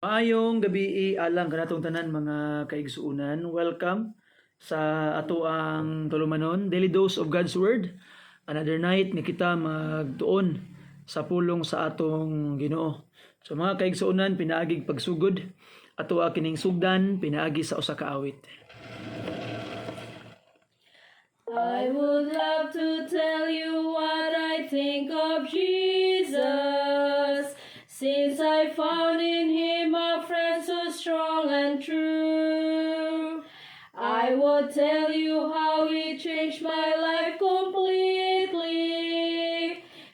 Maayong gabi alang kanatong tanan mga kaigsuunan. Welcome sa ato ang tulumanon, Daily Dose of God's Word. Another night ni kita magtuon sa pulong sa atong Ginoo. So mga kaigsuunan, pinaagig pagsugod ato kining sugdan pinaagi sa usa ka awit. I would love to tell you what I think of Jesus, since I found in Him a friend so strong and true. I would tell you how He changed my life completely.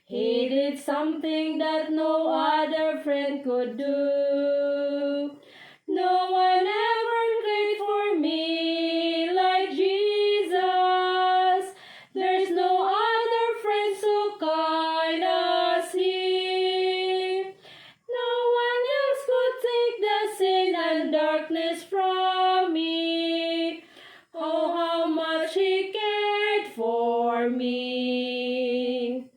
He did something that no other friend could do. No one ever cared for me like Jesus. There's no other friend so kind as He. No one else could take the sin and darkness from me. Oh, how much He cared for me.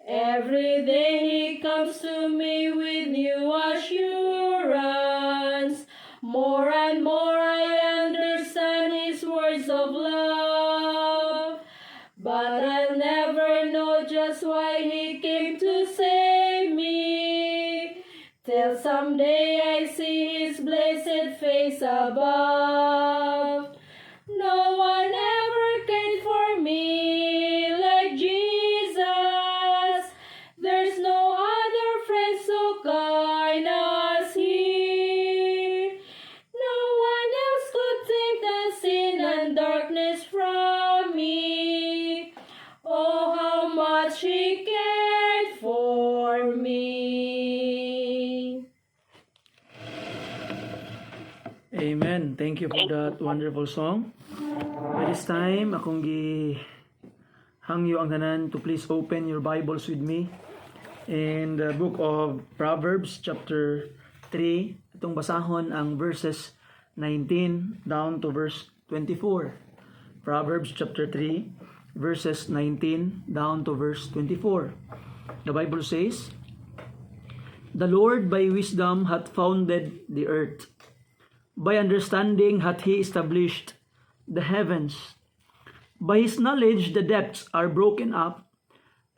Every day He comes to me with new assurance. More and more I understand His words of love. But I'll never know just why He came to save me, till someday I see His blessed face above. No one ever cared for me like Jesus. There's no other friend so kind as He. No one else could take the sin and darkness from me. Oh, how much He cared for me. Amen. Thank you for that wonderful song. By this time, akong hangyo ang tanan to please open your Bibles with me in the book of Proverbs chapter 3. Itong basahon ang verses 19 down to verse 24. Proverbs chapter 3 verses 19 down to verse 24. The Bible says, "The Lord by wisdom hath founded the earth. By understanding hath He established the heavens. By His knowledge the depths are broken up,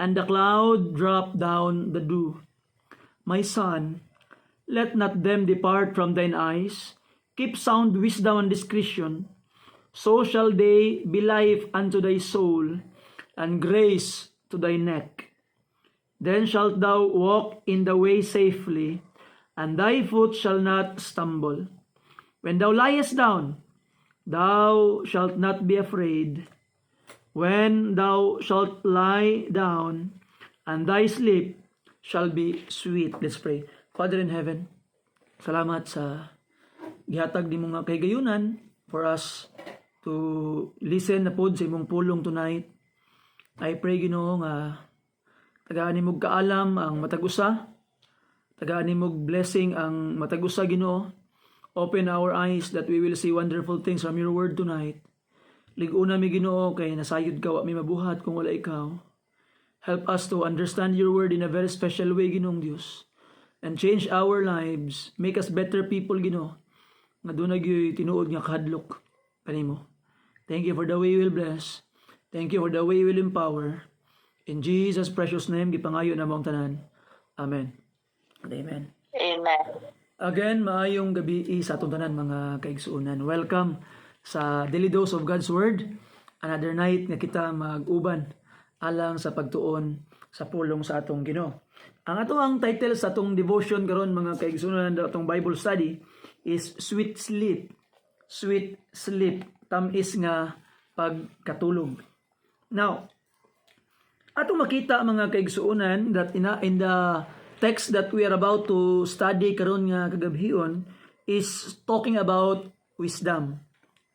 and the cloud drop down the dew. My son, let not them depart from thine eyes. Keep sound wisdom and discretion. So shall they be life unto thy soul, and grace to thy neck. Then shalt thou walk in the way safely, and thy foot shall not stumble. When thou liest down, thou shalt not be afraid. When thou shalt lie down, and thy sleep shall be sweet." Let's pray. Father in heaven, salamat sa gihatag ni mga kaygayunan for us to listen na pod sa imong pulong tonight. I pray, Ginoo, nga tagaan ni mog kaalam ang matag-usa, tagaan ni mog blessing ang matag-usa, Ginoo. Open our eyes that we will see wonderful things from your word tonight. Lig-una mi, Ginoo, kay nasayod ka wa mi mabuhat kung wala ikaw. Help us to understand your word in a very special way, Ginoong Dios, and change our lives. Make us better people, Ginoo, nga doon nagyoy tinuod nga kahadlok kanimo. Thank you for the way you will bless. Thank you for the way you will empower. In Jesus' precious name, gipangayo na mong tanan. Amen. And amen. Amen. Again, maayong gabi sa atong tanan mga kaigsuunan. Welcome sa Daily Dose of God's Word. Another night nga kita mag-uban alang sa pagtuon sa pulong sa atong Ginoo. Ang title sa atong devotion karon mga kaigsuunan, atong Bible study is Sweet Sleep. Sweet Sleep. Tamis nga pagkatulog. Now, atong makita mga kaigsuunan that in the text that we are about to study karon nga kagabhion is talking about wisdom.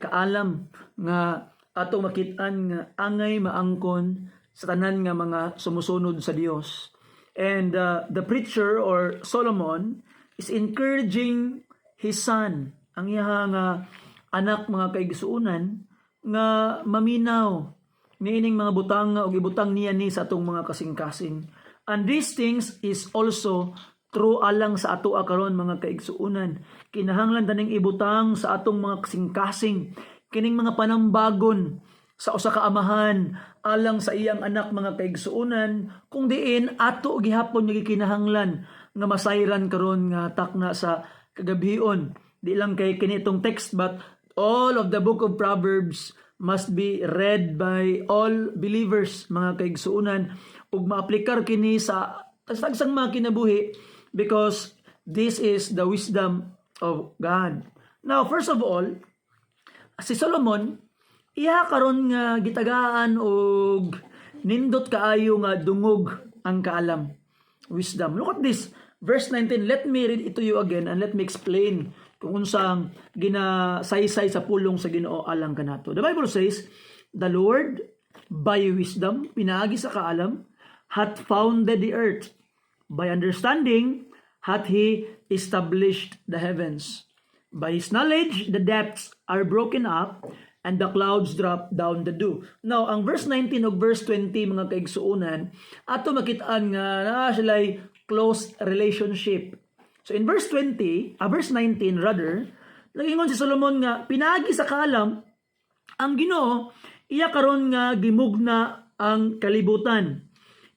Kaalam nga atong makit-an nga angay maangkon sa tanan nga mga sumusunod sa Dios. And the preacher or Solomon is encouraging his son, ang iya nga anak mga kaigsuunan, nga maminaw niining mga butang o gibutang niya ni sa atong mga kasing-kasing. And these things is also true alang sa ato karon mga kaigsuunan. Kinahanglan taning ibutang sa atong mga kasing-kasing kining mga panambagon sa usa ka amahan alang sa iyang anak mga kaigsuunan, kung diin ato gihapon yung kinahanglan nga masayran karon nga takna sa kagabhion. Di lang kay kinitong text, but all of the book of Proverbs must be read by all believers mga kaigsuunan ug maaplikar kini sa tagsang mga kinabuhi, because this is the wisdom of God. Now, first of all, si Solomon iya karon nga gitagaan og nindot kaayo nga dungog ang kaalam, wisdom. Look at this, verse 19. Let me read it to you again and let me explain kung unsang ginasaysay sa pulong sa Ginoo alang kanato. The Bible says, the Lord by wisdom, pinaagi sa kaalam, hath founded the earth. By understanding hath he established the heavens. By his knowledge the depths are broken up, and the clouds drop down the dew. Now, ang verse 19 ug verse 20 mga kaigsuunan, ato makit-an nga naa sila'y close relationship. So in verse 19 rather, nagingon si Solomon nga pinaagi sa kaalam ang Ginoo iya karon nga gimugna ang kalibutan.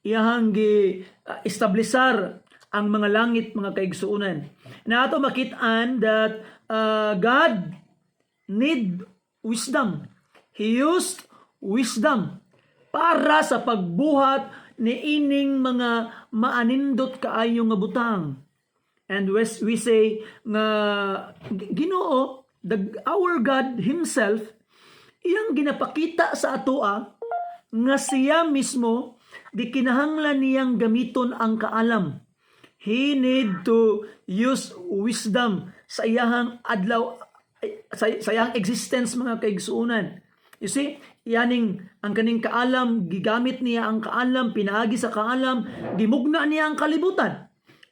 Iyahang gi-establisar ang mga langit mga kaigsuunan. Na ato makit-an that God need wisdom. He used wisdom para sa pagbuhat ni ining mga maanindot kaayo nga butang. And we say nga Ginoo, our God himself, iyang ginapakita sa atoa nga siya mismo di kinahanglan niyang gamiton ang kaalam. He need to use wisdom sa iyang adlaw, sa iyang existence mga kaigsuunan. You see, yaning ang kaning kaalam, gigamit niya ang kaalam, pinaagi sa kaalam, gimugna niya ang kalibutan.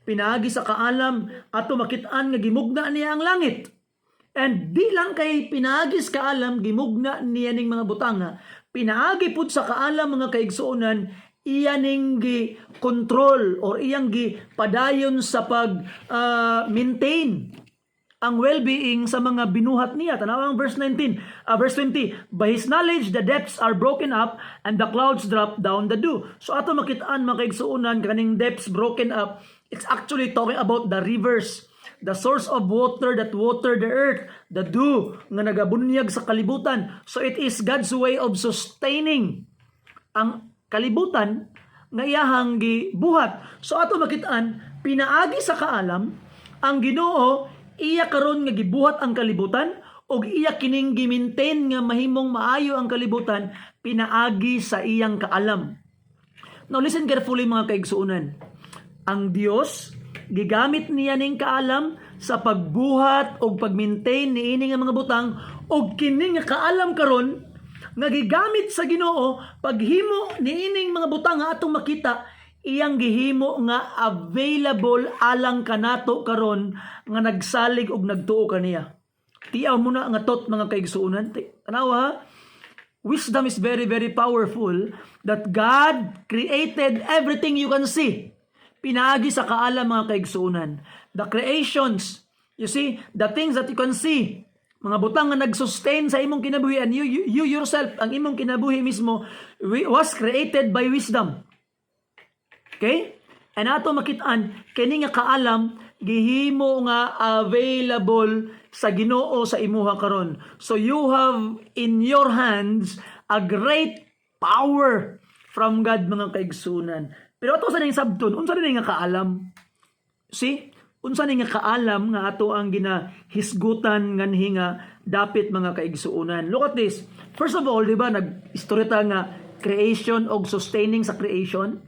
Pinaagi sa kaalam, ato makit-an nga gimugna niya ang langit. And di lang kay pinaagi sa kaalam, gimugna niya ning mga butanga. Pinaagi pud sa kaalam mga kaigsuunan, iyaning gi-control or iyang gi-padayon sa pag-maintain ang well-being sa mga binuhat niya. Tanawa ang verse 19, verse 20. By his knowledge, the depths are broken up and the clouds drop down the dew. So ato makitaan mga kaigsuunan, kaning depths broken up, it's actually talking about the rivers, the source of water that water the earth, the dew nga nagabunyag sa kalibutan. So it is God's way of sustaining ang kalibutan nga iyahang gibuhat. So ato makitaan, pinaagi sa kaalam ang Ginoo iya karon nga gibuhat ang kalibutan og iya kining gi-maintain nga mahimong maayo ang kalibutan pinaagi sa iyang kaalam. Now listen carefully mga kaigsuunan. Ang Dios gigamit niya ning kaalam sa pagbuhat og pag-maintain niini nga mga butang og kining nga kaalam karon nga gigamit sa Ginoo paghimo niining mga butang nga atong makita, iyang gihimo nga available alang kanato karon nga nagsalig og nagtuo kaniya. Tiyaw mo na nga tot mga kaigsuunan. Tanawa, wisdom is very very powerful, that God created everything you can see. Pinaagi sa kaalam mga kaigsuunan. The creations, you see, the things that you can see, mga butang nga nag-sustain sa imong kinabuhi, and you yourself, ang imong kinabuhi mismo was created by wisdom. Okay? And ato makitaan, kini nga kaalam gihimo nga available sa Ginoo sa imuha karon. So you have in your hands a great power from God mga kaigsunan. Pero ato sa ning sabton, unsa ning nga kaalam? See? Unsa ning nga kaalam nga ato ang ginahisgutan nganhi nga dapit mga kaigsuunan. Look at this. First of all, di ba nag-istorya nga creation og sustaining sa creation?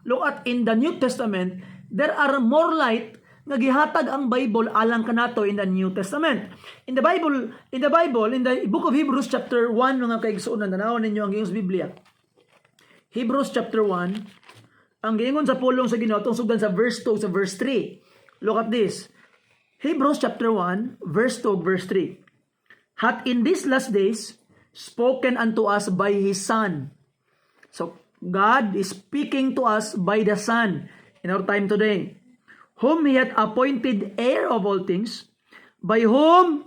Look at in the New Testament, there are more light nga gihatag ang Bible alang kanato in the New Testament. In the Bible, in the book of Hebrews chapter 1 mga kaigsuunan, tanawon ninyo ang iyong Biblia. Hebrews chapter 1, ang giingon sa pulong sa Ginoo tungod sa verse 2 sa verse 3. Look at this. Hebrews chapter 1, verse 2, verse 3. Hath in these last days spoken unto us by His Son. So, God is speaking to us by the Son in our time today, whom he hath appointed heir of all things, by whom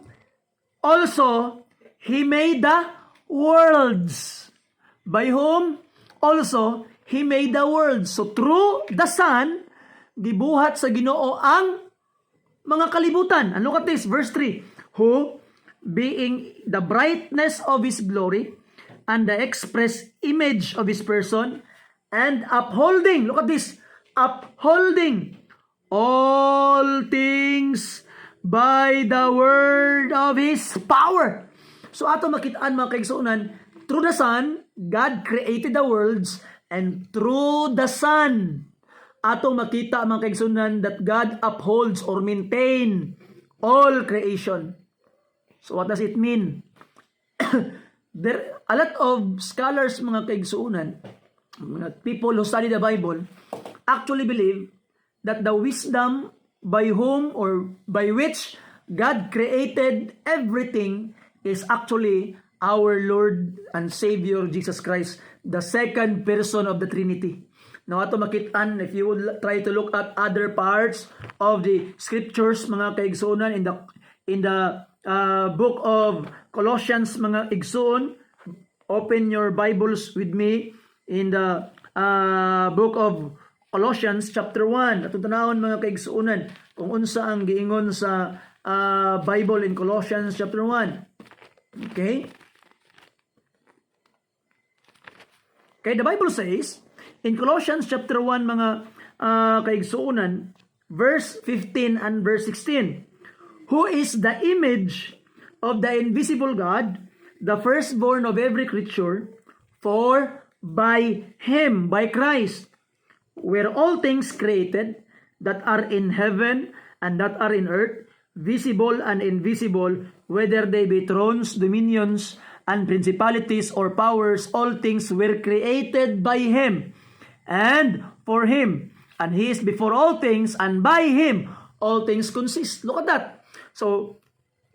also he made the worlds. By whom also he made the worlds. So through the Son, gibuhat sa Ginoo ang mga kalibutan. And look at this, verse 3. Who, being the brightness of his glory, and the express image of his person, and upholding, look at this, upholding all things by the word of his power. So ato makitaan mga kaigsuonan, through the Son, God created the worlds, and through the Son, ato makita mga kaigsuonan that God upholds or maintain all creation. So what does it mean? There a lot of scholars mga kaigsuonan, mga people who study the Bible, actually believe that the wisdom by whom or by which God created everything is actually our Lord and Savior Jesus Christ, the second person of the Trinity. Now ato makitaan, if you would try to look at other parts of the scriptures mga kaigsuonan in the book of Colossians mga igsoon, open your Bibles with me in the book of Colossians chapter 1. Atong tanawon mga kaigsuonan kung unsa ang giingon sa Bible in Colossians chapter 1. Okay? Okay, the Bible says in Colossians chapter 1 mga kaigsuonan, verse 15 and verse 16, who is the image of the invisible God, the firstborn of every creature, for by him, by Christ, were all things created that are in heaven and that are in earth, visible and invisible, whether they be thrones, dominions, and principalities or powers, all things were created by him and for him. And he is before all things, and by him all things consist. Look at that. So,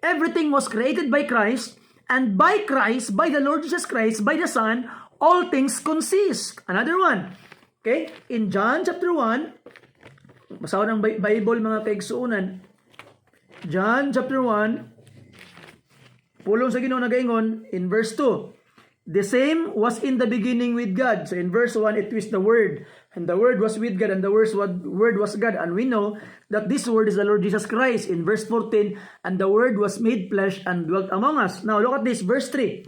everything was created by Christ, and by Christ, by the Lord Jesus Christ, by the Son, all things consist. Another one. Okay? In John chapter 1, basahon ang Bible mga kaigsuonan. John chapter 1, pulong sa Ginoo nagaingon in verse 2. The same was in the beginning with God. So in verse 1, it was the Word. And the Word was with God, and the Word was God. And we know that this Word is the Lord Jesus Christ. In verse 14, and the Word was made flesh and dwelt among us. Now look at this, verse 3.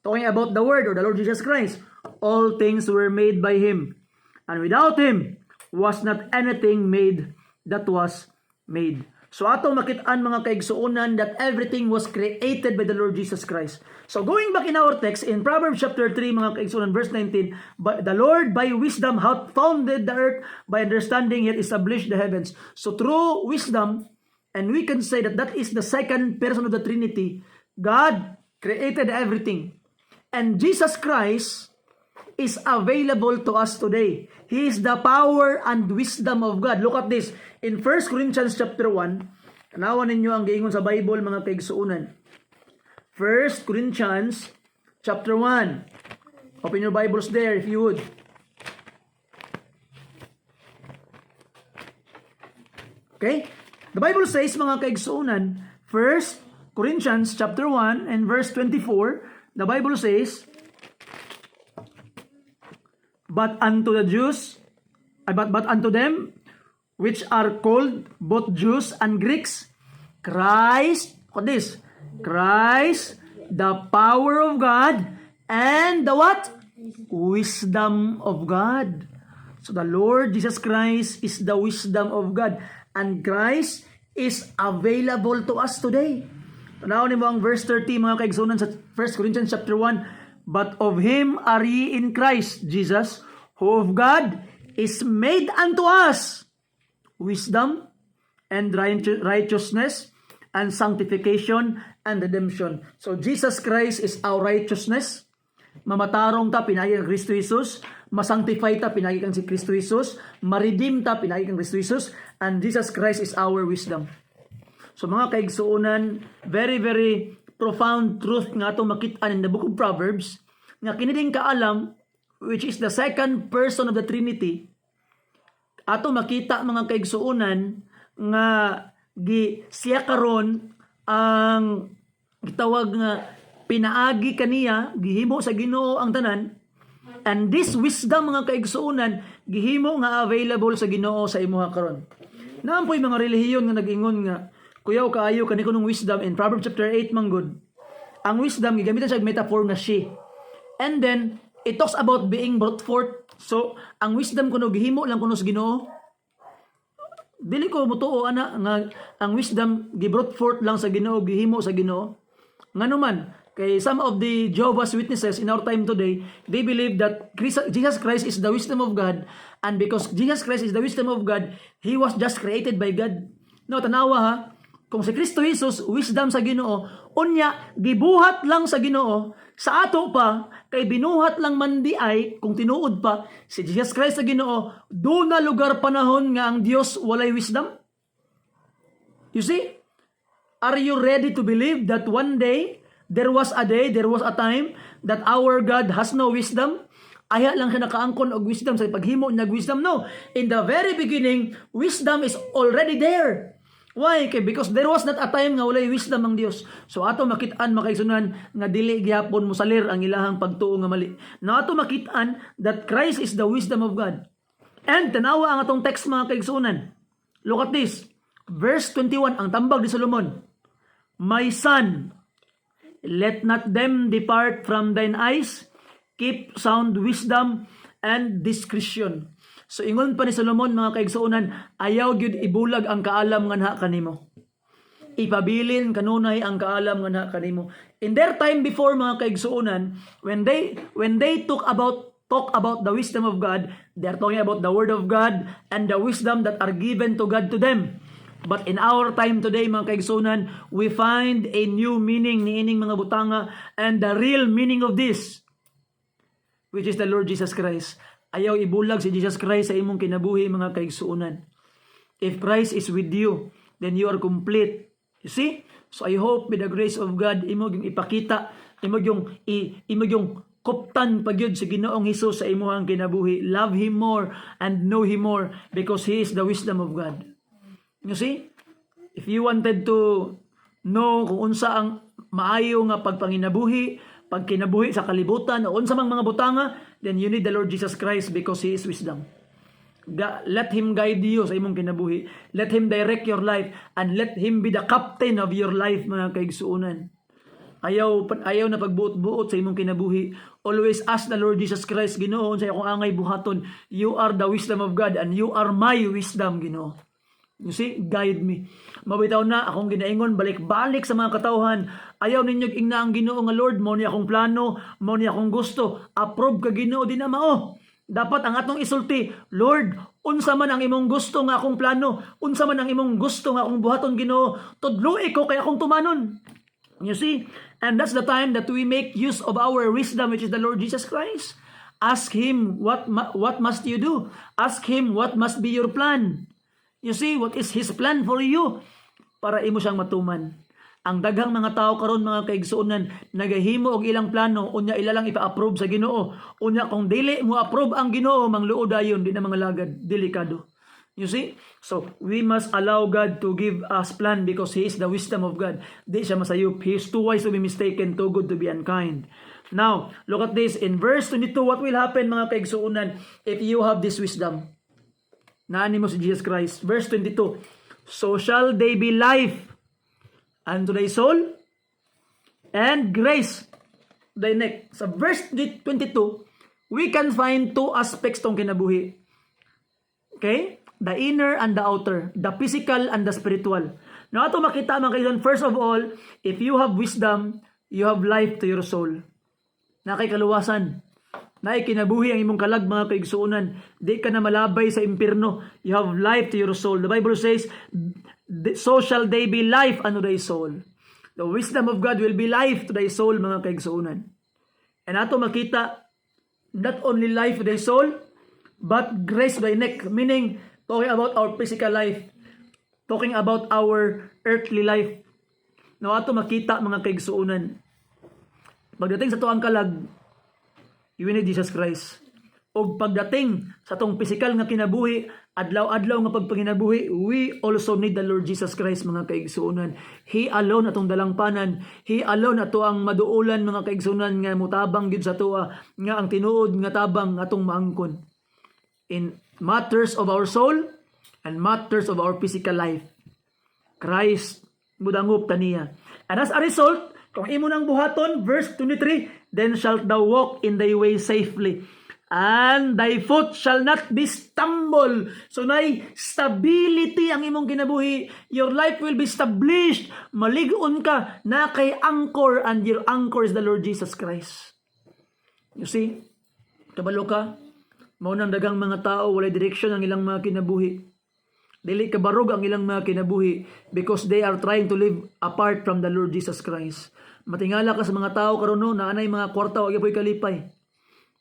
Talking about the Word or the Lord Jesus Christ. All things were made by Him. And without Him was not anything made that was made. So ato makitaan mga kaigsuonan that everything was created by the Lord Jesus Christ. So going back in our text in Proverbs chapter 3 mga kaigsuonan verse 19, but the Lord by wisdom hath founded the earth, by understanding he hath established the heavens. So through wisdom, and we can say that that is the second person of the Trinity, God created everything. And Jesus Christ is available to us today. He is the power and wisdom of God. Look at this. In 1 Corinthians chapter 1, tanawan ninyo ang giingon sa Bible mga kaigsuonan. 1 Corinthians chapter 1. Open your Bibles there if you would. Okay? The Bible says mga kaigsuonan, 1 Corinthians chapter 1 and verse 24, the Bible says, but unto the Jews, but unto them which are called both Jews and Greeks, Christ, what this? Christ, the power of God, and the what? Wisdom of God. So the Lord Jesus Christ is the wisdom of God, and Christ is available to us today. Tanawin mo ang verse 30 mga kaigsuonan sa 1 Corinthians chapter 1. But of him are ye in Christ Jesus, who of God is made unto us wisdom and righteousness and sanctification and redemption. So Jesus Christ is our righteousness. Mamatarong ta, pinagi kang Kristo Jesus. Masanctify ta, pinagi kang si Kristo Jesus. Maredeem ta, pinagi kang Kristo Jesus. And Jesus Christ is our wisdom. So mga kaigsuonan, very, very profound truth nga itong makitaan in the book of Proverbs, nga kiniding kaalam, which is the second person of the Trinity, ato makita mga kaigsuonan, nga siya karon ang gitawag nga pinaagi kaniya, gihimo sa Ginoo ang tanan, and this wisdom mga kaigsuonan gihimo nga available sa Ginoo sa imuha karon. Naampoy mga relihiyon nga nag-ingon nga kuyaw kaayo kani kunong wisdom in Proverbs chapter 8 manggod. Ang wisdom gigamitan siya metaphor nga she. And then it talks about being brought forth. So ang wisdom kuno gihimo lang kuno sa Ginoo. Dili ko mutuo ana nga ang wisdom gi-brought forth lang sa Ginoo, gihimo sa Ginoo. Nganuman kay some of the Jehovah's Witnesses in our time today, they believe that Jesus Christ is the wisdom of God, and because Jesus Christ is the wisdom of God, He was just created by God. No, tanawa ha, kung si Kristo Jesus wisdom sa Ginoo, unya gibuhat lang sa Ginoo, sa ato pa kay binuhat lang man di ay kung tinuod pa si Jesus Christ sa Ginoo, do na lugar panahon nga ang Dios walay wisdom. You see? Are you ready to believe that one day there was a time that our God has no wisdom? Aya lang siya nakaangkon og wisdom sa paghimo niya wisdom. No, in the very beginning, wisdom is already there. Why? Because there was not a time nga walay wisdom ang Dios. So ato makitaan makaigsunan nga dili gihapon mosalir ang ilahang pagtuo nga mali. Na ato makitaan that Christ is the wisdom of God. And tanawa ang atong text mga kaigsunan. Look at this. Verse 21 ang tambag ni Solomon. My son, let not them depart from thine eyes. Keep sound wisdom and discretion. So ingon pa ni Solomon mga kaigsuonan, ayaw gyud ibulag ang kaalam nga naa kanimo. Ipabilin kanunay ang kaalam nga naa kanimo. In their time before mga kaigsuonan, when they talk about the wisdom of God, they are talking about the word of God and the wisdom that are given to God to them. But in our time today mga kaigsuonan, we find a new meaning ni ining mga butanga, and the real meaning of this, which is the Lord Jesus Christ. Ayaw ibulag si Jesus Christ sa imong kinabuhi mga kaigsuonan. If Christ is with you, then you are complete. You see? So I hope with the grace of God, imo yung ipakita, imo yung kuptan pagyud sa Ginoong Hesus sa imong kinabuhi. Love Him more and know Him more because He is the wisdom of God. You see? If you wanted to know kung unsa ang maayo nga pagkinabuhi sa kalibutan o unsa mang mga butanga, then you need the Lord Jesus Christ because He is wisdom. Let Him guide you sa imong kinabuhi. Let Him direct your life and let Him be the captain of your life mga kaigsuonan. Ayaw na pagbuot-buot sa imong kinabuhi. Always ask the Lord Jesus Christ, Ginoo, sa akong angay buhaton, you are the wisdom of God and you are my wisdom, Ginoo. You see, guide me. Mabitaw na akong ginaingon balik-balik sa mga katawhan. Ayaw ninyo ingna ang Ginoo nga Lord, mo ni akong plano, mo ni akong gusto. Approve ka Ginoo din na mao. Dapat ang atong isulti, Lord, unsa man ang imong gusto nga akong plano, unsa man ang imong gusto nga akong buhaton Ginoo, tudloi ko kay akong tumanon. You see? And that's the time that we make use of our wisdom, which is the Lord Jesus Christ. Ask Him, what must you do? Ask Him, what must be your plan? You see, what is His plan for you? Para imo siyang matuman. Ang daghang mga tao karon mga kaigsuonan, nagahimo og ilang plano, unya ila lang ipa-approve sa Ginoo. Unya kung dili mo approve ang Ginoo, mangluod dayon di na mga lagad, delikado. You see? So, we must allow God to give us plan because He is the wisdom of God. Di siya masayop. He is too wise to be mistaken, too good to be unkind. Now, look at this. In verse 22, what will happen mga kaigsuonan if you have this wisdom? Naani mo si Jesus Christ. Verse 22, so shall they be life unto thy soul and grace thy neck. Sa verse 22, we can find two aspects tong kinabuhi. Okay? The inner and the outer. The physical and the spiritual. Now, ito makita mga kailan, first of all, if you have wisdom, you have life to your soul. Na kay kaluwasan. Na kinabuhi ang imong kalag mga kaigsuonan. Di ka na malabay sa impyerno. You have life to your soul. The Bible says, so shall they be life unto thy soul. The wisdom of God will be life to thy soul mga kaigsuonan. And ato makita, not only life to thy soul, but grace to thy neck. Meaning, talking about our physical life. Talking about our earthly life. Now ato makita mga kaigsuonan. Pagdating sa tuang kalag, you need Jesus Christ. o pagdating sa tong physical nga kinabuhi, adlaw-adlaw nga pagpanginabuhi, we also need the Lord Jesus Christ, mga kaigsuonan. He alone atong dalangpanan. He alone ato ang maduulan, mga kaigsuonan, nga mutabang gid sa tuwa, nga ang tinuod nga tabang atong maangkon in matters of our soul and matters of our physical life. Christ mudangop taniya. And as a result, kung imo nang buhaton, verse 23, then shalt thou walk in thy way safely, and thy foot shall not be stumble. So nay stability ang imong kinabuhi. Your life will be established. Maligon ka na kay anchor, and your anchor is the Lord Jesus Christ. You see? Kabalo ka? Maunang dagang mga tao, walay direksyon ang ilang mga kinabuhi. Dili kabarog ang ilang mga kinabuhi because they are trying to live apart from the Lord Jesus Christ. Matingala ka sa mga tao karon no, na anay mga kwarta, wag gyapon kalipay.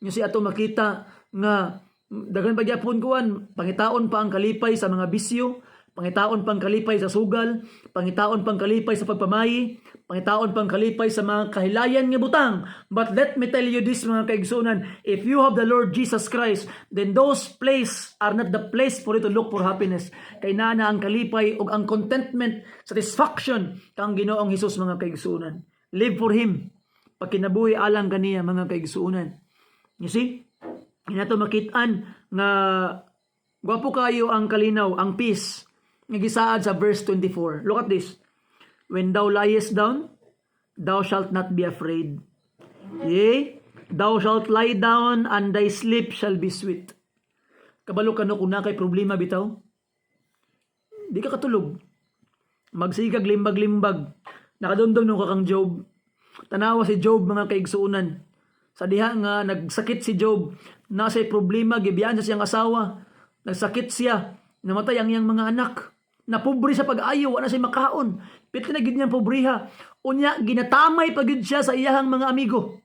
Nyo si ato makita nga daghan pagyapon kuan, pangitaon pa ang kalipay sa mga bisyo, pangitaon pang kalipay sa sugal, pangitaon pang kalipay sa pagpamayi, pangitaon pang kalipay sa mga kahilayan nga butang. But let me tell you this, mga kaigsunan, if you have the Lord Jesus Christ, then those place are not the place for you to look for happiness. Kay na ang kalipay ug ang contentment, satisfaction kang Ginoong Hesus, mga kaigsunan. Live for Him. Pagkinabuhi alang kaniya, mga kaigsunan. You see? Inato makitaan nga gwapo kayo ang kalinaw, ang peace nga gisaad sa verse 24. Look at this. When thou liest down, thou shalt not be afraid. Yea, thou shalt lie down, and thy sleep shall be sweet. Kabalo ka no kung na kay problema bitaw? Di ka katulog. Magsigag limbag-limbag. Nakadumdum nung kakang Job. Tanawa si Job, mga kaigsuunan. Sa diha nga nagsakit si Job, nasa'y problema, gibiyan sa siyang asawa, nagsakit siya, namatay ang iyang mga anak, napobre sa pag-ayo, wala siya makaon, piti na gid niyang pobriha, unya ginatamay pagid siya sa iyahang mga amigo.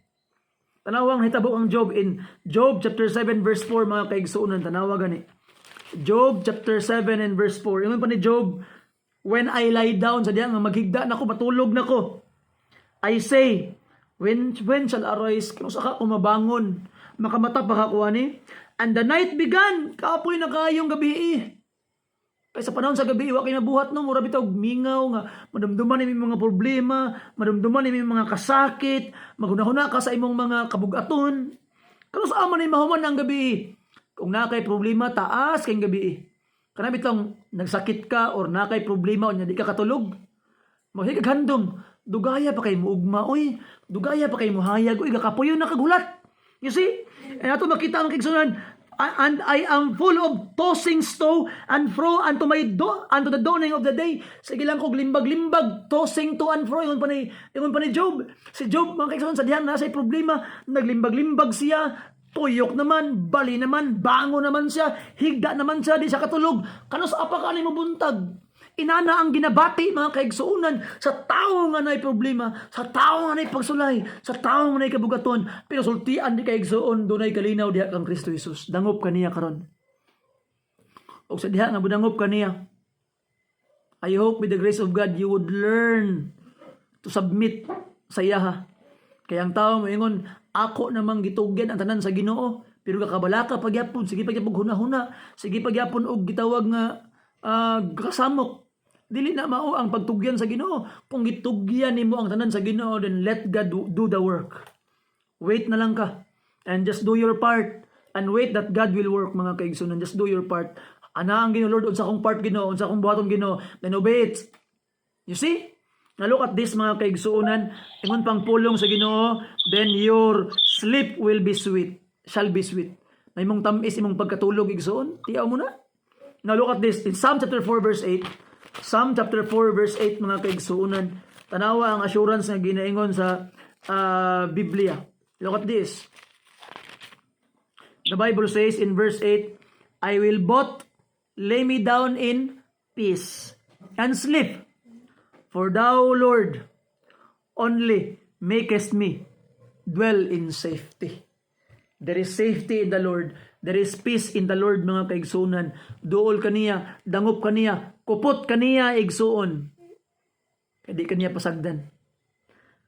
Tanawang hitabo ang Job in Job chapter 7 verse 4, mga kaigsuunan, tanawa gani. Job chapter 7 and verse 4. Ingon pa ni Job, when I lie down, sa diha nga maghigda nako, matulog nako, I say, when shall arise, kung saka kumabangon, makamata pa kakuha ni, and the night began, kapoy na kayong gabi. Kaya sa panahon sa gabi, wa kayo nabuhat no, mura bitaw mingaw nga, madumduman ni mga problema, madumduman ni mga kasakit, maghunahuna ka sa imong mga kabugaton. Kano sa aman ni mahuman ang gabi? Kung na kay problema, taas kayong gabi. Kana bitong nagsakit ka or na kay problema o di ka katulog, mahigag handom. Dugaya pa kay mo ugma, oy. Dugaya pa kay mo hayag, oy. Gakapuyo na kagulat. You see? And ato makita ang kigsunan, and I am full of tossing to and fro unto the dawning of the day. Sige lang kog limbag-limbag, tossing to and fro. Ingon pa ni Job. Si Job, mga kigsunan, sa dihan nasa'y problema, naglimbag-limbag siya, tuyok naman, bali naman, bango naman siya, higda naman siya, di siya katulog. Kano sa apa ka mo buntag? Inana ang ginabati, mga kaigsuunan, sa tao nga na'y problema, sa tao nga na'y pagsulay, sa tao nga na'y kabugaton, pero sultian di kaigsuon, dunay kalinaw diha kang Kristo Jesus. Dangop kaniya karon. O sa diha nga budangop kaniya, I hope with the grace of God, you would learn to submit sa iyaha. Kaya ang tao moingon, ako namang gitugyan ang tanan sa Ginoo, pero kakabalaka pagyapon, sige pagyapon huna-huna, sige pagyapon og gitawag nga kasamok. Dili na mao ang pagtugyan sa Ginoo. Kung gitugyan nimo ang tanan sa Ginoo, then let God do the work. Wait na lang ka and just do your part and wait that God will work, mga kaigsunan. Just do your part. Ana ang Ginoo, Lord, unsa akong part Ginoo, unsa akong buhaton Ginoo, then obey it. You see? Now look at this, mga kaigsuunan. Ingon pang pulong sa Ginoo, then your sleep will be sweet. Shall be sweet. May mong tamis imong pagkatulog igsuon. Tiyaw mo na. Now look at this in Psalm chapter 4 verse 8. Psalm chapter 4 verse 8, mga kaigsuunan. Tanawa ang assurance nga ginaingon sa Biblia. Look at this. The Bible says in verse 8, I will both lay me down in peace and sleep. For thou, Lord, only makest me dwell in safety. There is safety in the Lord. There is peace in the Lord, mga kaigsunan. Duol kaniya, dangop kaniya, kupot kaniya igsuon. Kadi kaniya pasagdan.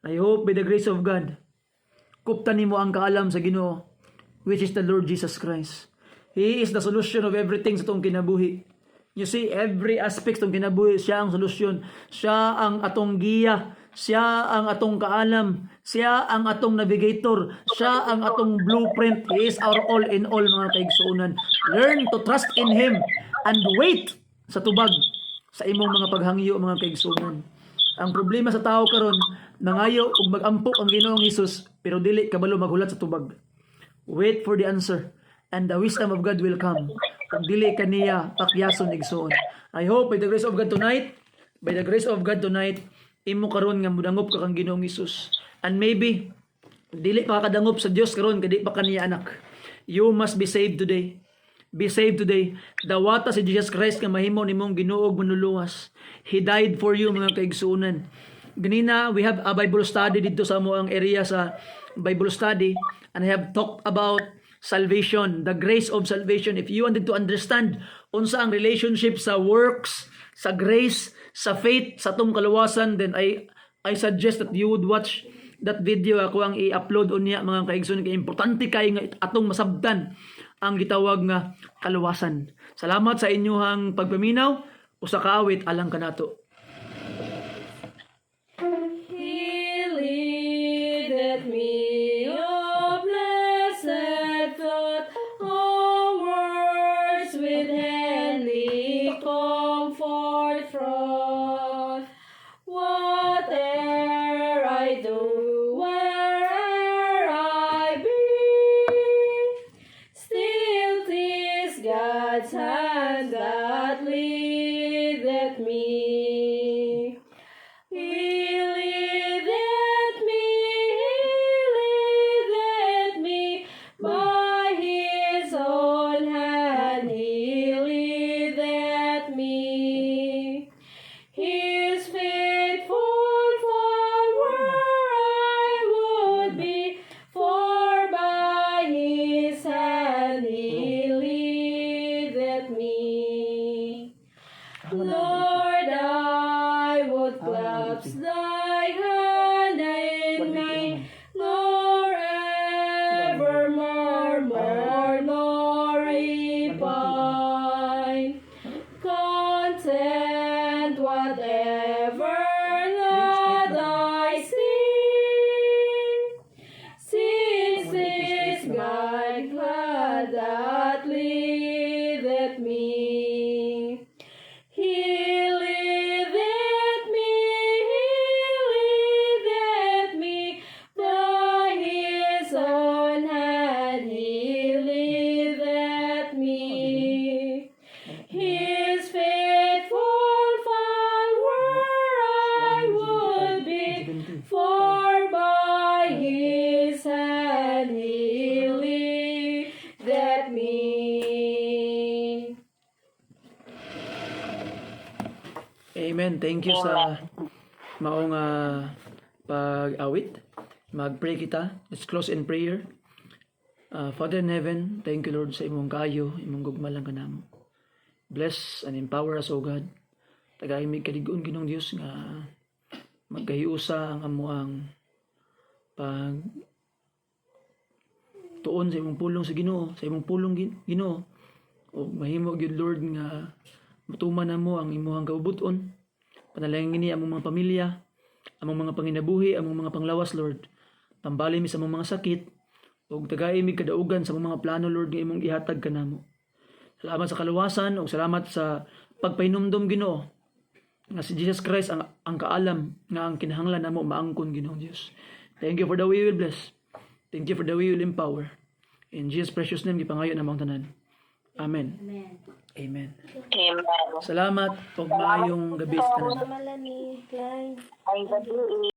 I hope by the grace of God, kuptan nimo ang kaalam sa Ginoo. which is the Lord Jesus Christ. He is the solution of everything sa itong kinabuhi. You see, every aspect ng kinabuhi, siya ang solusyon. Siya ang atong giya. Siya ang atong kaalam. Siya ang atong navigator. Siya ang atong blueprint. He is our all in all, mga kaigsuunan. Learn to trust in Him and wait sa tubag sa imong mga paghangyo, mga kaigsuunan. Ang problema sa tao karon, nangayo ug mag-ampok ang Ginoong Hesus, pero dili kabalo maghulat sa tubag. Wait for the answer, and the wisdom of God will come. Kung dili kaniya pakyason igsoon. I hope by the grace of God tonight, imo karon nga mudangop ka kang Ginoong Hesus. And maybe dili pa kadangop sa Dios karon kadi pa kaniya anak. You must be saved today. Be saved today. Dawata si Jesus Christ nga mahimo nimong Ginoo ug manuluwas. He died for you, mga kaigsuunan. Ganina, we have a Bible study dito sa amoang area sa Bible study, and I have talked about salvation, the grace of salvation. If you wanted to understand unsa ang relationship sa works, sa grace, sa faith, sa tong kaluwasan, then I suggest that you would watch that video. Ako ang i-upload unya, mga kaigsuunan, kay importante kay nga atong masabtan ang gitawag nga kaluwasan. Salamat sa inyong pagpaminaw. Usa ka awit alang kanato. He leadeth me, O blessed thought, O words with heavenly comfort fraught. Whate'er I do, where'er I be, still 'tis God's hand that leadeth me. He leadeth me by His own hand. He leadeth me. His faithful follower I would be, for by His hand He leadeth me. Lord, I would clasp Thy hand in me, nor evermore mourn nor repine. Content whatever that I see, since is my God that leadeth me. He leadeth me by His own hand. He leadeth me. His faithful follower I would be, for by His hand He leadeth me. Amen. Thank you sa maong pag-awit. Mag-pray kita. Let's close in prayer. Father in heaven, thank you, Lord, sa imong kayo, imong gugmalang kanamo. Bless and empower us, O God. Tagahimig kaligon, Ginoong Dios, nga magkahiusa ang amuang pag tuon sa imong pulong sa Ginoo, sa imong pulong Ginoo. O mahimo gyud, Lord, nga matuman namo ang imong kaubuton. Panalangin ni among mga pamilya, among mga panginabuhi, among mga panglawas, Lord. Pambali mi sa among mga sakit, ug tagahimig kadaugan sa among mga plano, Lord, nga imong ihatag kanamo. Salamat sa kaluwasan ug salamat sa pagpainumdom, Ginoo, nga si Jesus Christ ang kaalam nga ang kinahanglan namo maangkon, Ginoong Dios. Thank you for the way you will bless. Thank you for the way you will empower. In Jesus' precious name, gipangayo namang tanan. Amen. Amen. Salamat ug maayong gabi sa tanan. Malami, Klein. Ay, gabi.